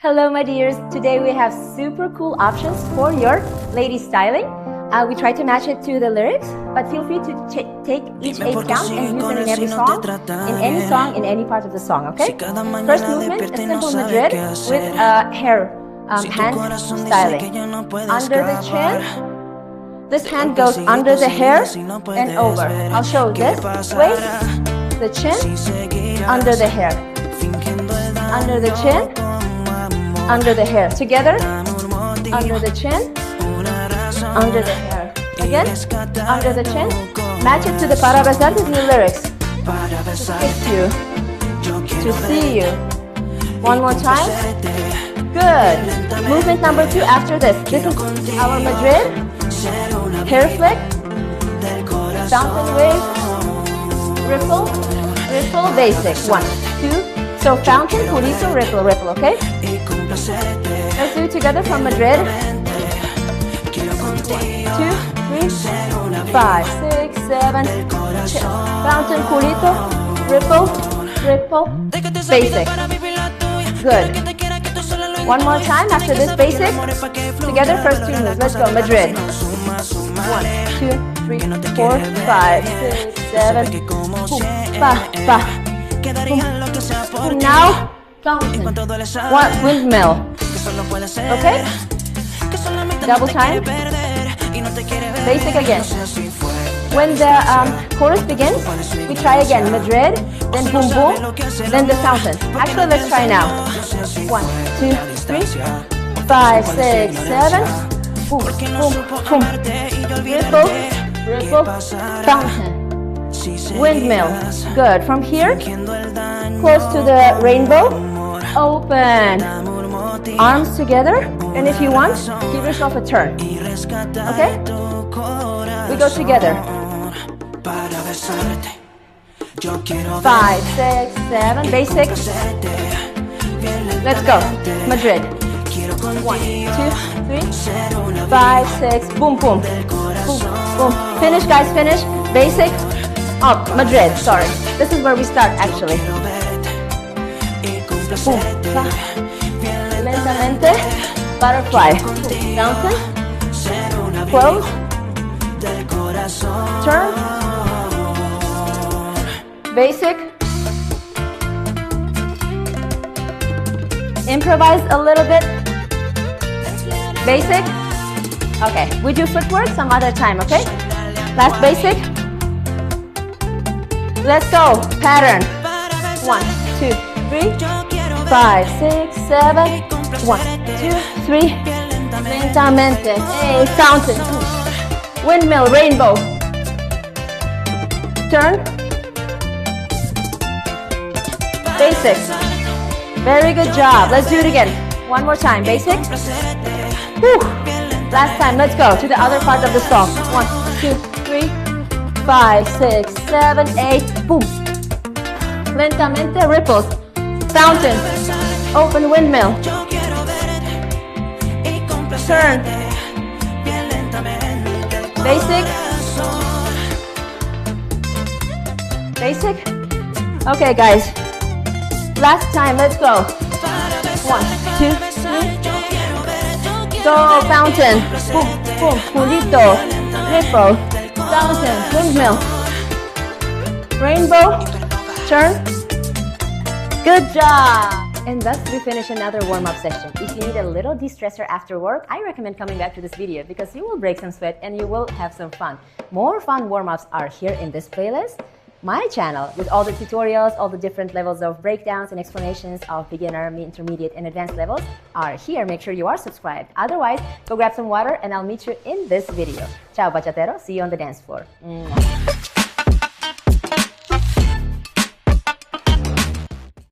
Hello my dears, today we have super cool options for your lady styling. We try to match it to the lyrics, but feel free to take each 8 count and use it in every song, in any part of the song, okay? First movement, a simple Madrid with hair, hand styling. Under the chin, this hand goes under the hair and over. I'll show this, waist, the chin, under the hair. Under the chin, under the hair. Together, under the chin, under the hair. Again, under the chin. Match it to the para besarte in the lyrics. To kiss you, to see you. One more time. Good. Movement number 2 after this. This is our Madrid. Hair flick. Fountain wave. Ripple. Ripple. Basic. 1, 2. So fountain, culito, ripple, ripple. Okay. Let's do it together from Madrid. 2, 3, 5, 6, 7. Fountain, culito, ripple, ripple, basic. Good. One more time after this basic. Together, first 2 moves. Let's go. Madrid. 1, 2, 3, 4, 5, 6, 7. Boom, ba, ba. Boom. Now, fountain. 1, windmill. Okay? Double time. Basic again. When the chorus begins, we try again. Madrid, then boom boom, then the fountain. Actually, let's try now. 1, 2, 3, 5, 6, 7. Boom, boom, boom. Ripple, ripple, fountain. Windmill. Good. From here, close to the rainbow. Open. Arms together. And if you want, give yourself a turn. Okay? We go together. 5, 6, 7. Basic. Let's go. Madrid. 1, 2, 3, 5, 6. Boom, boom. Boom, boom. Finish, guys. Finish. Basic. Up. Madrid. Sorry. This is where we start, actually. Boom. Lentamente. Butterfly. Fountain. Close. Turn. Basic. Improvise a little bit. Basic. Okay, we do footwork some other time, okay? Last basic. Let's go. Pattern. 1, 2, 3, 5, 6, 7. 1, 2, 3. Lentamente. Hey, fountain. Windmill, rainbow. Turn. Basic. Very good job. Let's do it again. One more time. Basic. Whew. Last time. Let's go to the other part of the song. 1, 2, 3, 5, 6, 7, 8. Boom. Lentamente ripples. Fountain. Open windmill. Turn. Basic. Basic. Okay, guys. Last time. Let's go. 1, 2, 3. Go. Fountain. Boom, boom. Culito. Ripple. Fountain. Windmill. Rainbow. Turn. Good job. And thus we finish another warm-up session. If you need a little de-stressor after work, I recommend coming back to this video because you will break some sweat and you will have some fun. More fun warm-ups are here in this playlist. My channel with all the tutorials, all the different levels of breakdowns and explanations of beginner, intermediate, and advanced levels are here. Make sure you are subscribed. Otherwise, go grab some water and I'll meet you in this video. Ciao, bachatero. See you on the dance floor.